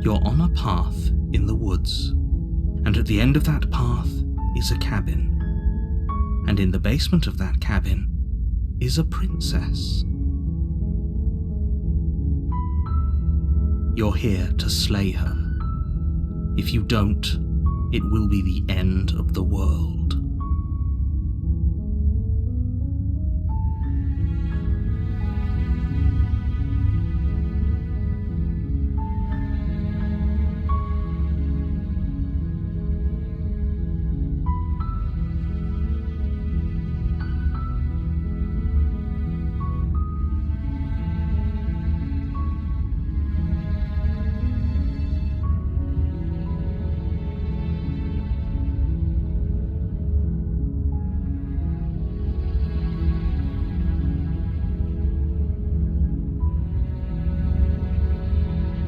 You're on a path in the woods, and at the end of that path is a cabin. And in the basement of that cabin is a princess. You're here to slay her. If you don't, it will be the end of the world.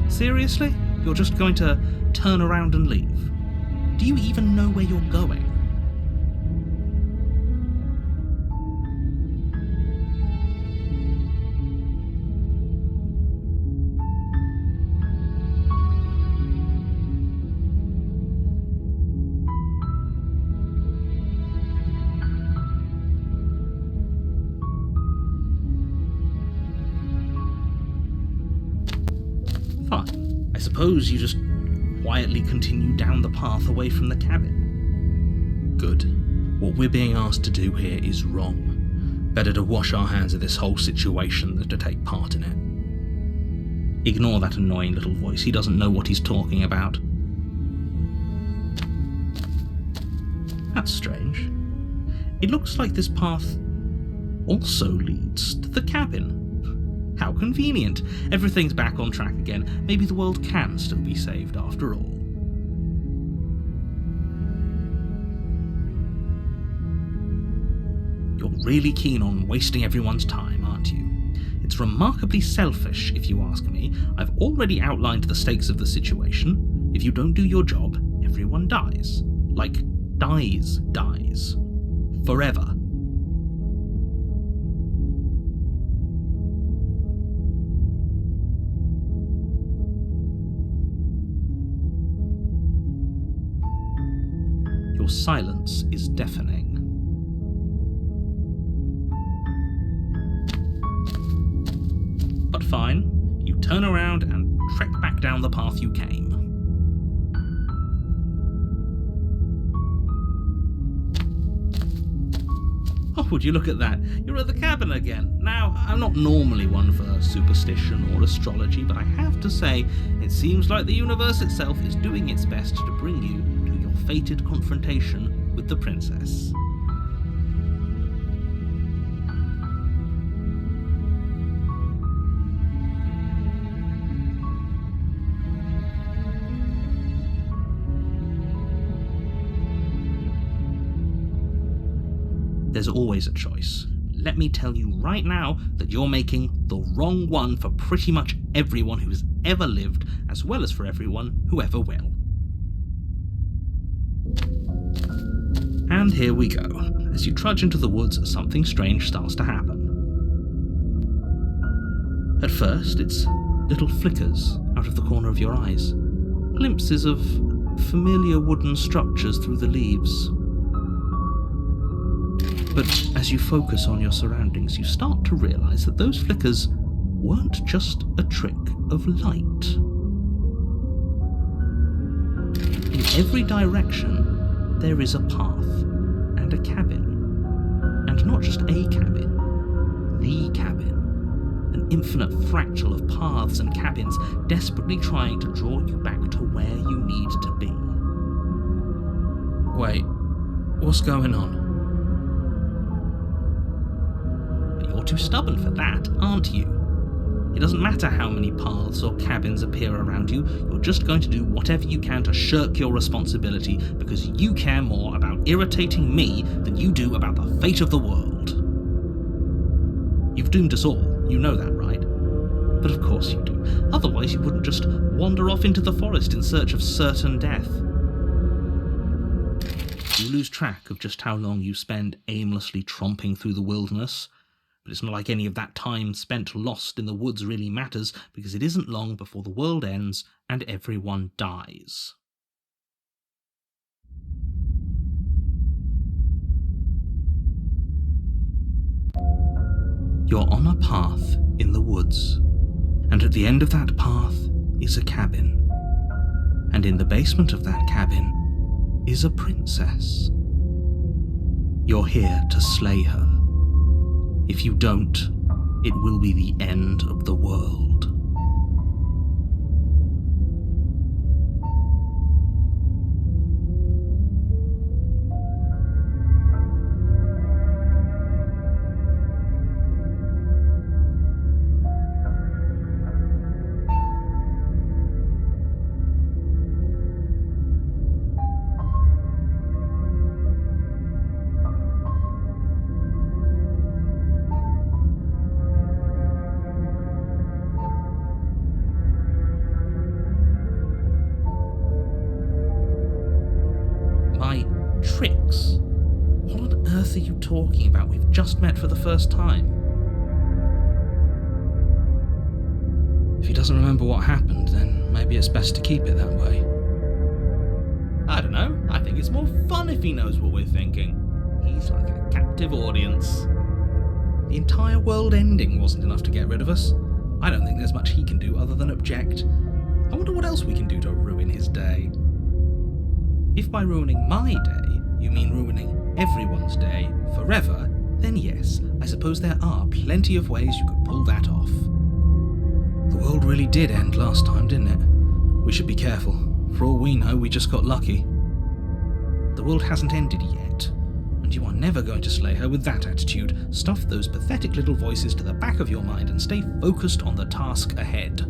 Seriously? You're just going to turn around and leave? Do you even know where you're going? Fine. I suppose you just quietly continue down the path away from the cabin. Good. What we're being asked to do here is wrong. Better to wash our hands of this whole situation than to take part in it. Ignore that annoying little voice. He doesn't know what he's talking about. That's strange. It looks like this path also leads to the cabin. How convenient. Everything's back on track again. Maybe the world can still be saved after all. You're really keen on wasting everyone's time, aren't you? It's remarkably selfish, if you ask me. I've already outlined the stakes of the situation. If you don't do your job, everyone dies. Like, dies. Forever. Your silence is deafening. But fine, you turn around and trek back down the path you came. Oh, would you look at that? You're at the cabin again. Now, I'm not normally one for superstition or astrology, but I have to say, it seems like the universe itself is doing its best to bring you to your fated confrontation with the princess. There's always a choice. Let me tell you right now that you're making the wrong one for pretty much everyone who's ever lived, as well as for everyone who ever will. And here we go. As you trudge into the woods, something strange starts to happen. At first, it's little flickers out of the corner of your eyes. Glimpses of familiar wooden structures through the leaves. But as you focus on your surroundings, you start to realise that those flickers weren't just a trick of light. In every direction, there is a path and a cabin. And not just a cabin, the cabin. An infinite fractal of paths and cabins desperately trying to draw you back to where you need to be. Wait, what's going on? You're too stubborn for that, aren't you? It doesn't matter how many paths or cabins appear around you, you're just going to do whatever you can to shirk your responsibility because you care more about irritating me than you do about the fate of the world. You've doomed us all, you know that, right? But of course you do. Otherwise you wouldn't just wander off into the forest in search of certain death. You lose track of just how long you spend aimlessly tromping through the wilderness, But it's not like any of that time spent lost in the woods really matters, because it isn't long before the world ends and everyone dies. You're on a path in the woods, and at the end of that path is a cabin. And in the basement of that cabin is a princess. You're here to slay her. If you don't, it will be the end of the world. Tricks? What on earth are you talking about? We've just met for the first time. If he doesn't remember what happened, then maybe it's best to keep it that way. I don't know. I think it's more fun if he knows what we're thinking. He's like a captive audience. The entire world ending wasn't enough to get rid of us. I don't think there's much he can do other than object. I wonder what else we can do to ruin his day. If by ruining my day you mean ruining everyone's day forever, then yes, I suppose there are plenty of ways you could pull that off. The world really did end last time, didn't it? We should be careful. For all we know, we just got lucky. The world hasn't ended yet, and you are never going to slay her with that attitude. Stuff those pathetic little voices to the back of your mind and stay focused on the task ahead.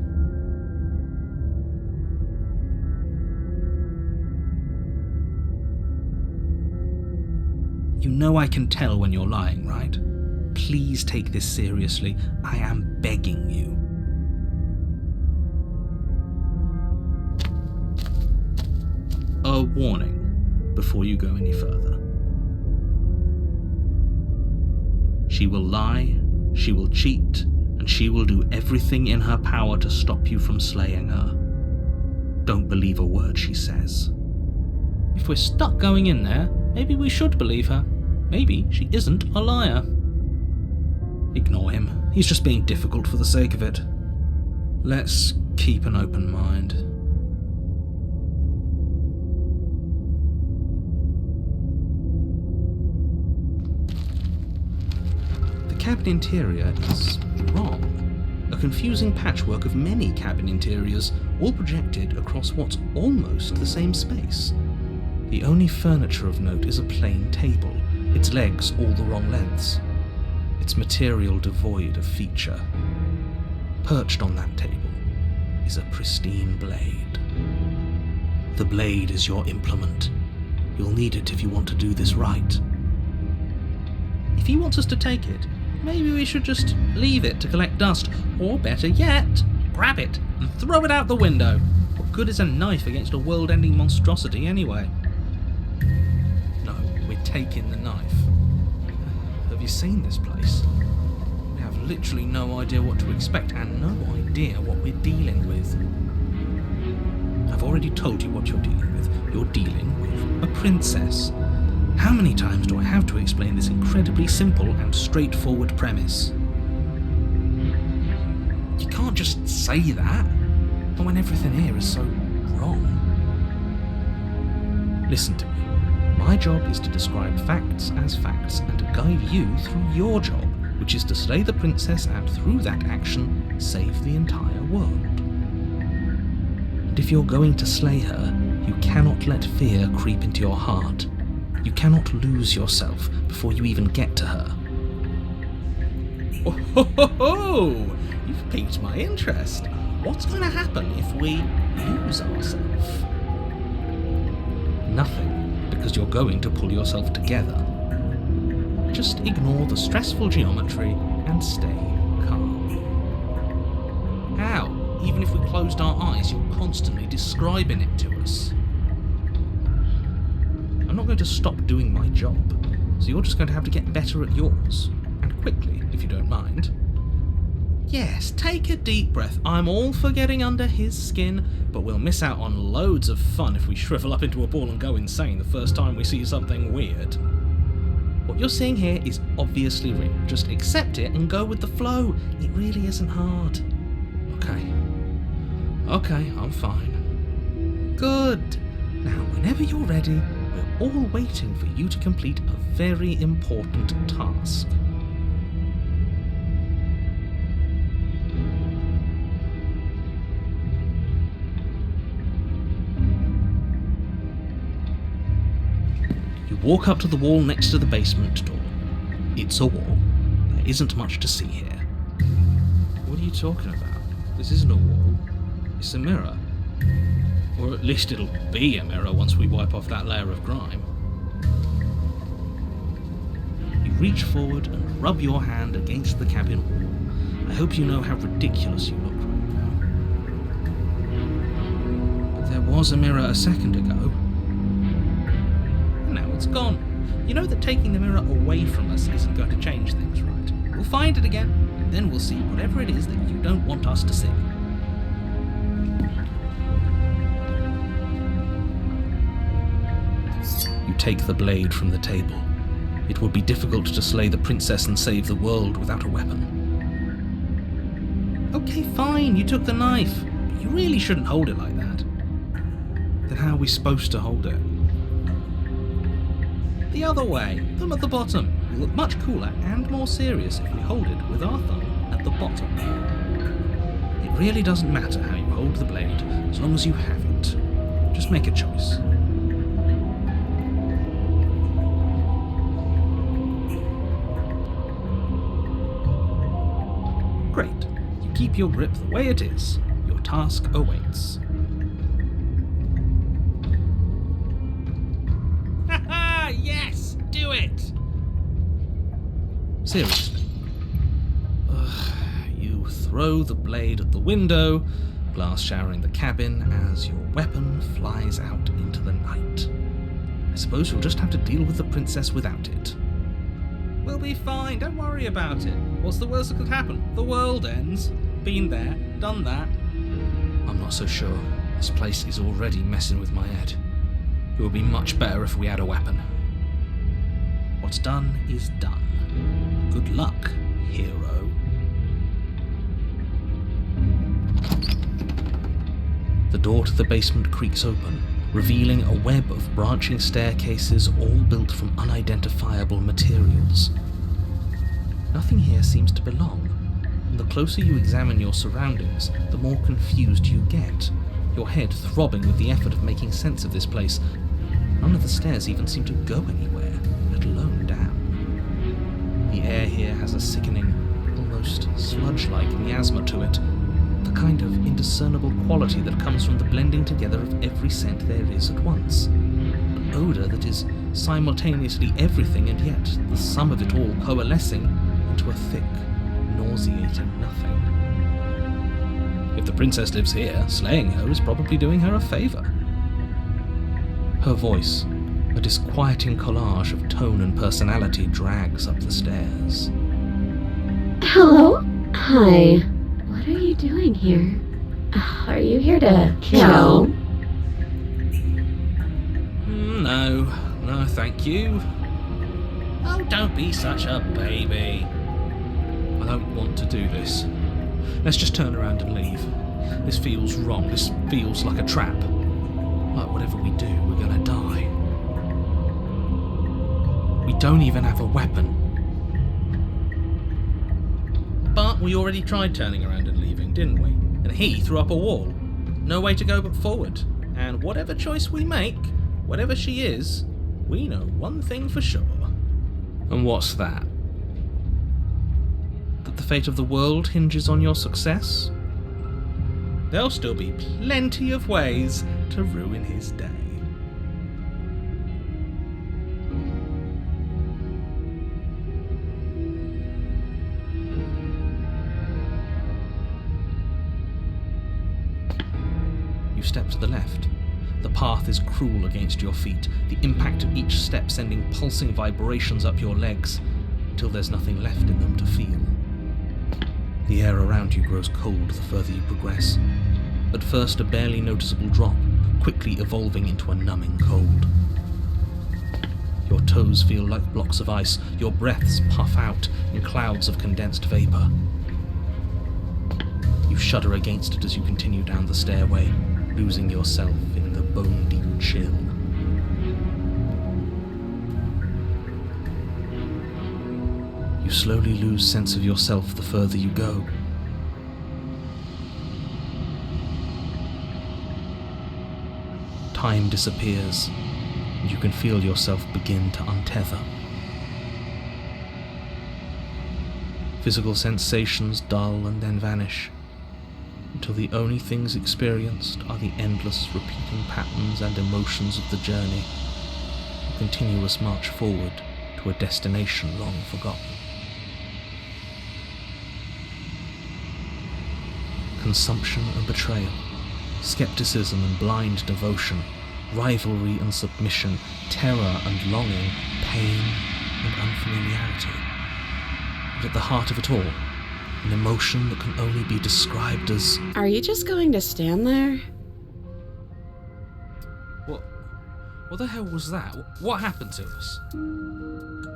You know I can tell when you're lying, right? Please take this seriously. I am begging you. A warning before you go any further. She will lie, she will cheat, and she will do everything in her power to stop you from slaying her. Don't believe a word she says. If we're stuck going in there, maybe we should believe her. Maybe she isn't a liar. Ignore him. He's just being difficult for the sake of it. Let's keep an open mind. The cabin interior is wrong. A confusing patchwork of many cabin interiors, all projected across what's almost the same space. The only furniture of note is a plain table, its legs all the wrong lengths, its material devoid of feature. Perched on that table is a pristine blade. The blade is your implement. You'll need it if you want to do this right. If he wants us to take it, maybe we should just leave it to collect dust, or better yet, grab it and throw it out the window. What good is a knife against a world-ending monstrosity anyway? Taking the knife. Have you seen this place? We have literally no idea what to expect and no idea what we're dealing with. I've already told you what you're dealing with. You're dealing with a princess. How many times do I have to explain this incredibly simple and straightforward premise? You can't just say that, but when everything here is so wrong. Listen to me. My job is to describe facts as facts and to guide you through your job, which is to slay the princess and through that action, save the entire world. And if you're going to slay her, you cannot let fear creep into your heart. You cannot lose yourself before you even get to her. Oh, ho, ho, ho! You've piqued my interest. What's going to happen if we lose ourselves? Nothing. Because you're going to pull yourself together. Just ignore the stressful geometry and stay calm. How? Even if we closed our eyes, you're constantly describing it to us. I'm not going to stop doing my job, so you're just going to have to get better at yours. And quickly, if you don't mind. Yes, take a deep breath. I'm all for getting under his skin, but we'll miss out on loads of fun if we shrivel up into a ball and go insane the first time we see something weird. What you're seeing here is obviously real. Just accept it and go with the flow. It really isn't hard. Okay, I'm fine. Good. Now, whenever you're ready, we're all waiting for you to complete a very important task. You walk up to the wall next to the basement door. It's a wall. There isn't much to see here. What are you talking about? This isn't a wall. It's a mirror. Or at least it'll be a mirror once we wipe off that layer of grime. You reach forward and rub your hand against the cabin wall. I hope you know how ridiculous you look right now. But there was a mirror a second ago. And now it's gone. You know that taking the mirror away from us isn't going to change things, right? We'll find it again, and then we'll see whatever it is that you don't want us to see. You take the blade from the table. It would be difficult to slay the princess and save the world without a weapon. Okay, fine, you took the knife. But you really shouldn't hold it like that. Then how are we supposed to hold it? The other way, thumb at the bottom. We'll look much cooler and more serious if we hold it with our thumb at the bottom. It really doesn't matter how you hold the blade, as long as you have it. Just make a choice. Great. You keep your grip the way it is. Your task awaits. Haha! Yes! Do it! Seriously. You throw the blade at the window, glass showering the cabin as your weapon flies out into the night. I suppose you'll just have to deal with the princess without it. We'll be fine, don't worry about it. What's the worst that could happen? The world ends. Been there, done that. I'm not so sure. This place is already messing with my head. It would be much better if we had a weapon. What's done is done. Good luck, hero. The door to the basement creaks open, revealing a web of branching staircases all built from unidentifiable materials. Nothing here seems to belong, and the closer you examine your surroundings, the more confused you get, your head throbbing with the effort of making sense of this place. None of the stairs even seem to go anywhere, let alone down. The air here has a sickening, almost sludge-like miasma to it, the kind of indiscernible quality that comes from the blending together of every scent there is at once. An odour that is simultaneously everything and yet the sum of it all coalescing into a thick, nauseating nothing. If the princess lives here, slaying her is probably doing her a favour. Her voice, a disquieting collage of tone and personality, drags up the stairs. Hello? Hi. What are you doing here? Are you here to kill? No, thank you. Oh, don't be such a baby. I don't want to do this. Let's just turn around and leave. This feels wrong. This feels like a trap. Like whatever we do, we're gonna die. We don't even have a weapon. But we already tried turning around and leaving, didn't we? And he threw up a wall. No way to go but forward. And whatever choice we make, whatever she is, we know one thing for sure. And what's that? That the fate of the world hinges on your success? There'll still be plenty of ways to ruin his day. You step to the left. The path is cruel against your feet, the impact of each step sending pulsing vibrations up your legs, until there's nothing left in them to feel. The The air around you grows cold the further you progress. At first a barely noticeable drop, quickly evolving into a numbing cold. Your toes feel like blocks of ice, your breaths puff out in clouds of condensed vapor. You shudder against it as you continue down the stairway, losing yourself in the bone-deep chill. You slowly lose sense of yourself the further you go. Time disappears, and you can feel yourself begin to untether. Physical sensations dull and then vanish, until the only things experienced are the endless repeating patterns and emotions of the journey, a continuous march forward to a destination long forgotten. Consumption and betrayal, skepticism and blind devotion, rivalry and submission, terror and longing, pain and unfamiliarity. And at the heart of it all, an emotion that can only be described as... Are you just going to stand there? What the hell was that? What happened to us?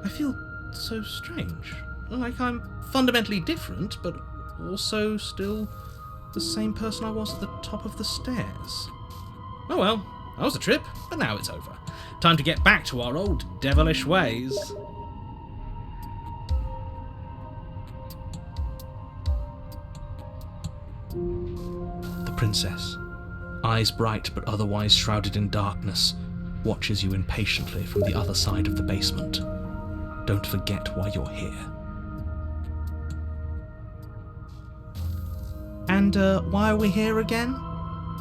I feel so strange. Like I'm fundamentally different, but also still the same person I was at the top of the stairs. Oh well, that was a trip, but now it's over. Time to get back to our old devilish ways. The princess, eyes bright but otherwise shrouded in darkness, watches you impatiently from the other side of the basement. Don't forget why you're here. And why are we here again?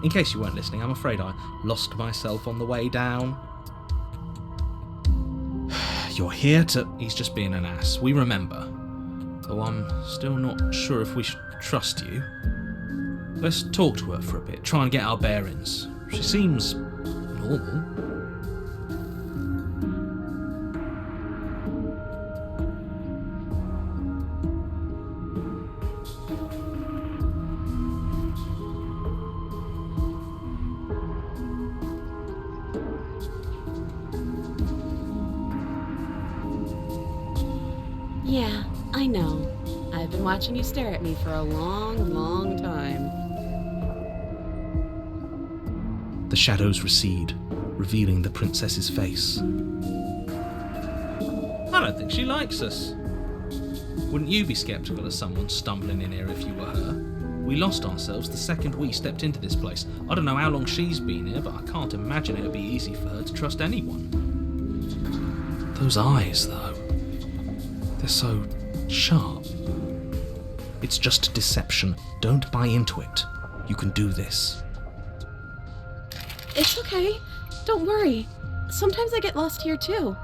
In case you weren't listening, I'm afraid I lost myself on the way down. You're here to... He's just being an ass. We remember. Though I'm still not sure if we should trust you. Let's talk to her for a bit, try and get our bearings. She seems normal. Yeah, I know. I've been watching you stare at me for a long, long time. The shadows recede, revealing the princess's face. I don't think she likes us. Wouldn't you be skeptical of someone stumbling in here if you were her? We lost ourselves the second we stepped into this place. I don't know how long she's been here, but I can't imagine it would be easy for her to trust anyone. Those eyes, though. They're so sharp. It's just deception. Don't buy into it. You can do this. It's okay. Don't worry. Sometimes I get lost here too.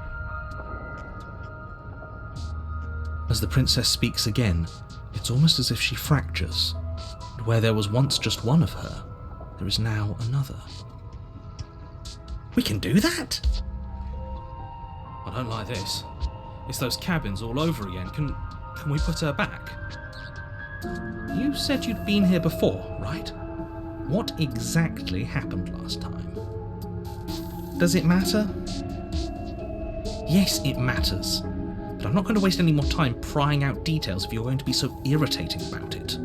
As the princess speaks again, it's almost as if she fractures. And where there was once just one of her, there is now another. We can do that? I don't like this. It's those cabins all over again. Can we put her back? You said you'd been here before, right? What exactly happened last time? Does it matter? Yes, it matters. But I'm not going to waste any more time prying out details if you're going to be so irritating about it.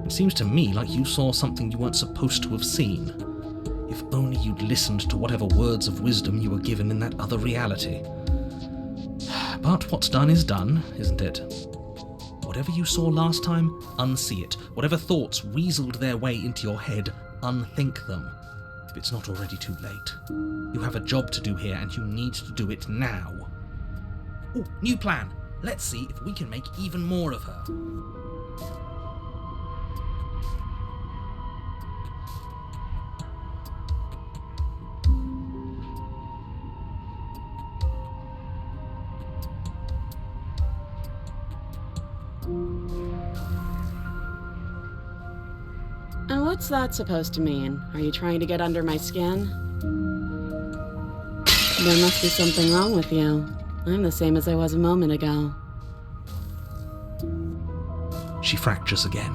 It seems to me like you saw something you weren't supposed to have seen. If only you'd listened to whatever words of wisdom you were given in that other reality. But what's done is done, isn't it? Whatever you saw last time, unsee it. Whatever thoughts weaseled their way into your head, unthink them. If it's not already too late. You have a job to do here, and you need to do it now. Ooh, new plan. Let's see if we can make even more of her. And what's that supposed to mean? Are you trying to get under my skin? There must be something wrong with you. I'm the same as I was a moment ago. she fractures again.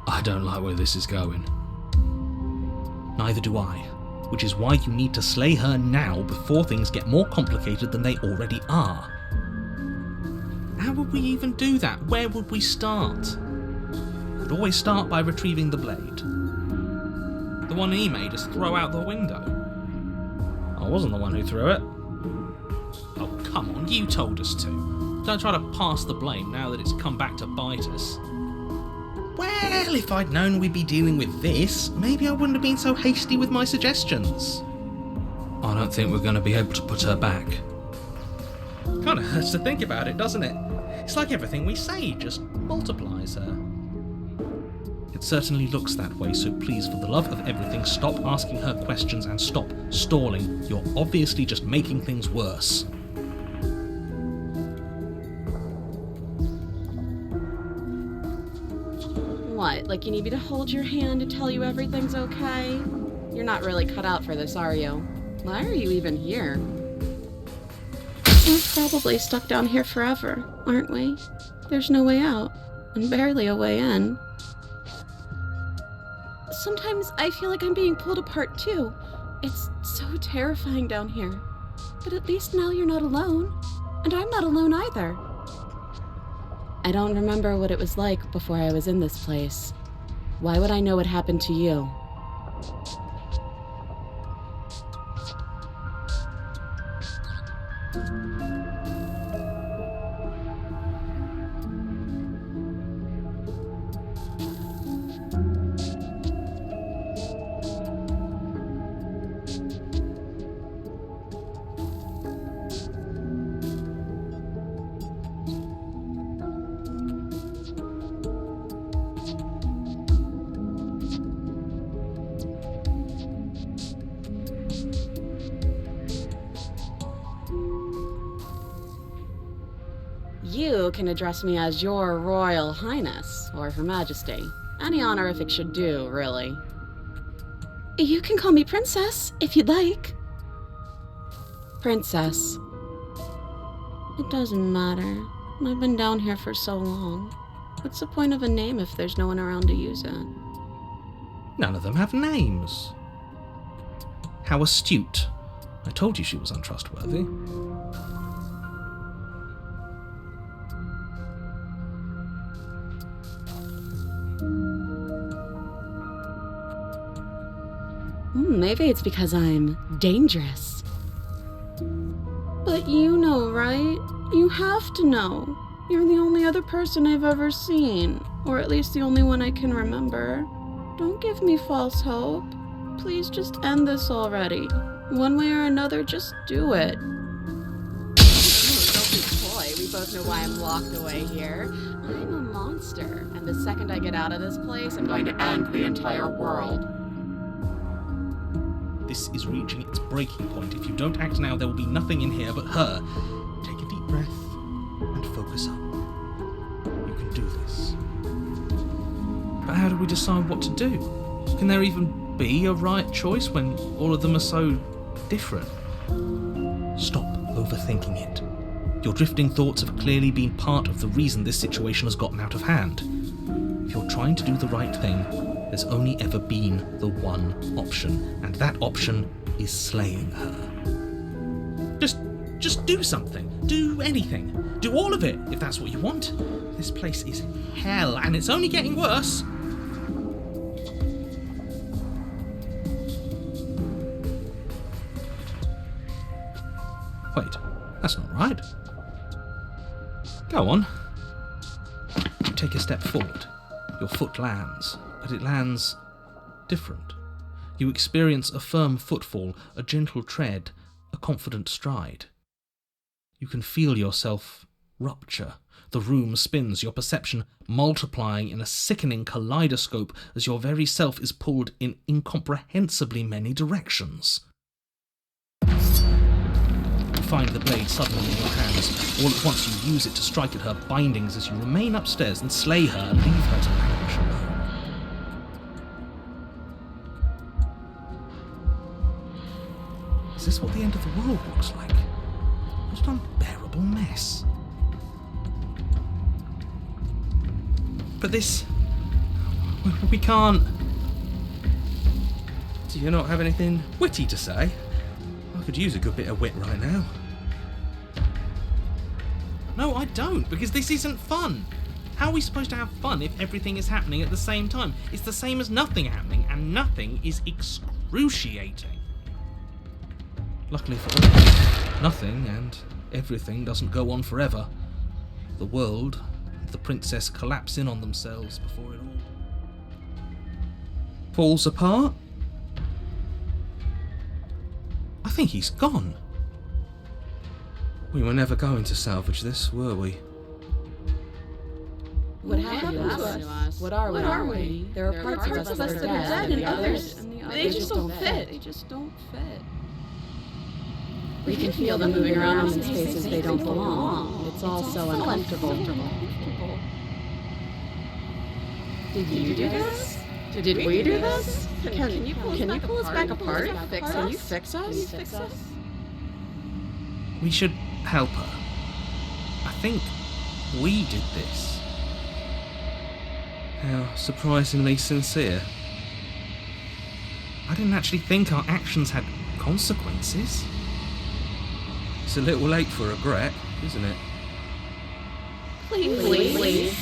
I don't like where this is going. Neither do I, which is why you need to slay her now before things get more complicated than they already are. How would we even do that? Where would we start? We'd always start by retrieving the blade. The one he made us throw out the window. I wasn't the one who threw it. Oh, come on, you told us to. Don't try to pass the blame now that it's come back to bite us. Well, if I'd known we'd be dealing with this, maybe I wouldn't have been so hasty with my suggestions. I don't think we're going to be able to put her back. Kind of hurts to think about it, doesn't it? It's like everything we say just multiplies her. It certainly looks that way, so please, for the love of everything, stop asking her questions and stop stalling. You're obviously just making things worse. What, like you need me to hold your hand to tell you everything's okay? You're not really cut out for this, are you? Why are you even here? We're probably stuck down here forever, aren't we? There's no way out, and barely a way in. Sometimes I feel like I'm being pulled apart too. It's so terrifying down here. But at least now you're not alone. And I'm not alone either. I don't remember what it was like before I was in this place. Why would I know what happened to you? You can address me as Your Royal Highness, or Her Majesty. Any honorific should do, really. You can call me Princess, if you'd like. Princess. It doesn't matter. I've been down here for so long. What's the point of a name if there's no one around to use it? None of them have names. How astute. I told you she was untrustworthy. Maybe it's because I'm dangerous. But you know, right? You have to know. You're the only other person I've ever seen, or at least the only one I can remember. Don't give me false hope. Please just end this already. One way or another, just do it. Don't be coy. We both know why I'm locked away here. I'm a monster, and the second I get out of this place, I'm going to end the entire world. This is reaching its breaking point. If you don't act now, there will be nothing in here but her. Take a deep breath and focus up. You can do this. But how do we decide what to do? Can there even be a right choice when all of them are so different? Stop overthinking it. Your drifting thoughts have clearly been part of the reason this situation has gotten out of hand. If you're trying to do the right thing, there's only ever been the one option, and that option is slaying her. Just do something. Do anything. Do all of it, if that's what you want. This place is hell, and it's only getting worse. Wait, that's not right. Go on. You take a step forward. Your foot lands, but it lands different. You experience a firm footfall, a gentle tread, a confident stride. You can feel yourself rupture. The room spins, your perception multiplying in a sickening kaleidoscope as your very self is pulled in incomprehensibly many directions. You find the blade suddenly in your hands. All at once you use it to strike at her bindings as you remain upstairs and slay her and leave her to languish alone. Is this what the end of the world looks like? What an unbearable mess. But this... we can't... Do you not have anything witty to say? I could use a good bit of wit right now. No, I don't, because this isn't fun. How are we supposed to have fun if everything is happening at the same time? It's the same as nothing happening, and nothing is excruciating. Luckily for us, nothing and everything doesn't go on forever. The world and the princess collapse in on themselves before it all falls apart. I think he's gone. We were never going to salvage this, were we? What happened to us? What are we? There are parts of us that are dead, and others, they just don't fit. They just don't fit. We can feel them moving around in spaces they don't belong. It's all so uncomfortable. Did you do this? Did we do this? Can you pull us back apart? Can you fix us? We should help her. I think we did this. How surprisingly sincere. I didn't actually think our actions had consequences. It's a little late for regret, isn't it? Please.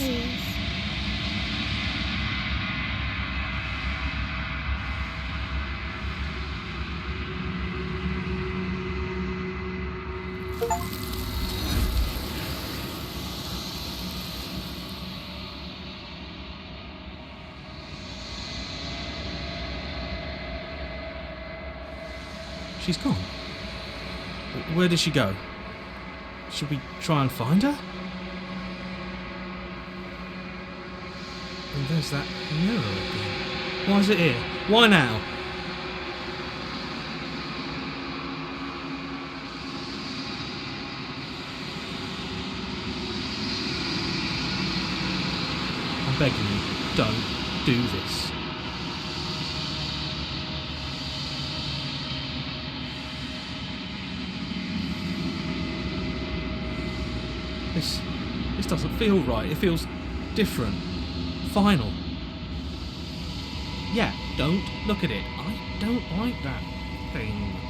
She's gone. Where did she go? Should we try and find her? And there's that mirror again. Why is it here? Why now? I'm begging you, don't do this. This doesn't feel right. It feels different. Final. Yeah, don't look at it. I don't like that thing.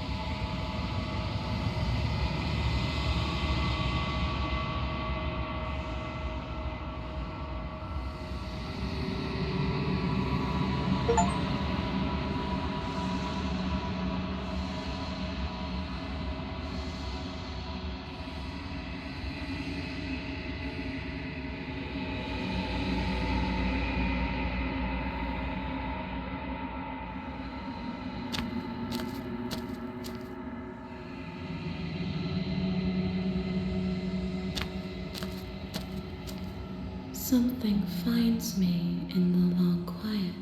Something finds me in the long quiet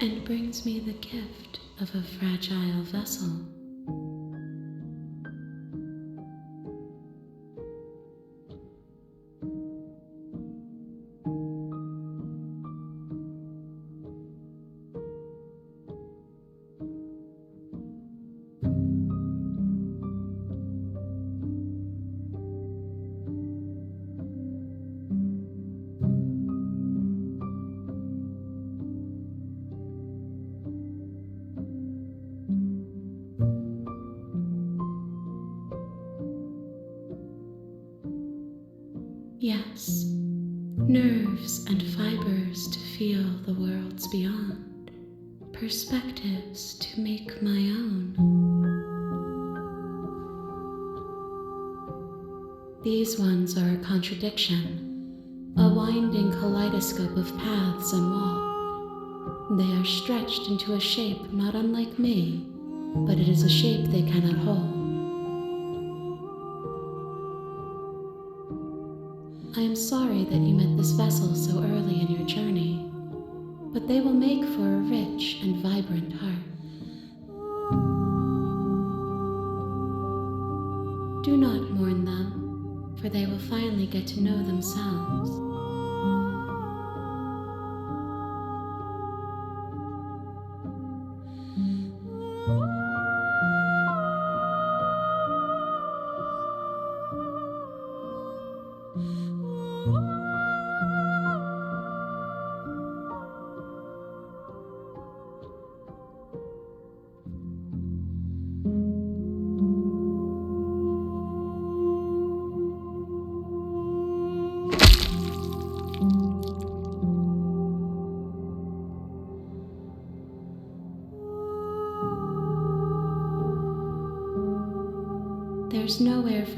and brings me the gift of a fragile vessel. Yes, nerves and fibers to feel the worlds beyond, perspectives to make my own. These ones are a contradiction, a winding kaleidoscope of paths and walk. They are stretched into a shape not unlike me, but it is a shape they cannot hold. I am sorry that you met this vessel so early in your journey, but they will make for a rich and vibrant heart. Do not mourn them, for they will finally get to know themselves.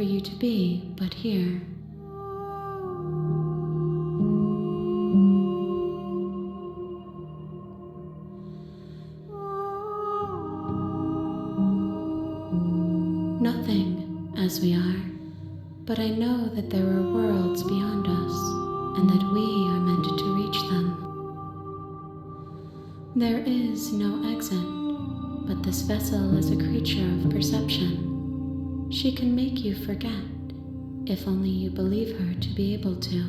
for you to be but here. Nothing, as we are, but I know that there are worlds beyond us, and that we are meant to reach them. There is no exit, but this vessel is a creature of perception. She can make you forget, if only you believe her to be able to.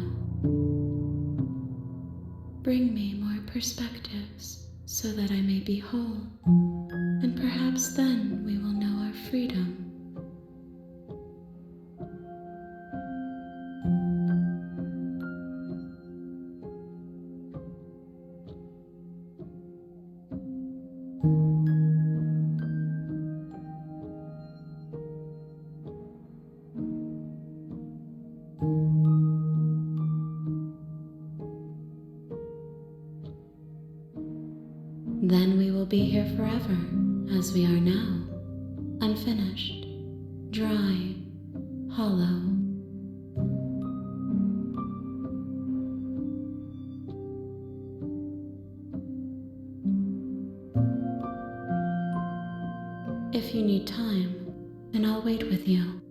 Bring me more perspectives, so that I may be whole, and perhaps then we will know our freedom. Then we will be here forever, as we are now, unfinished, dry, hollow. If you need time, then I'll wait with you.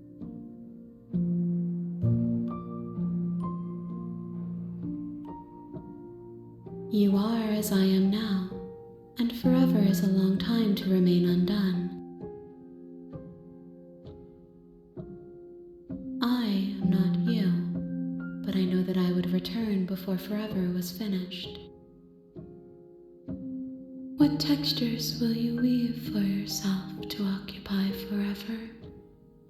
You are as I am now, and forever is a long time to remain undone. I am not you, but I know that I would return before forever was finished. What textures will you weave for yourself to occupy forever?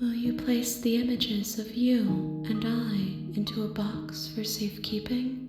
Will you place the images of you and I into a box for safekeeping?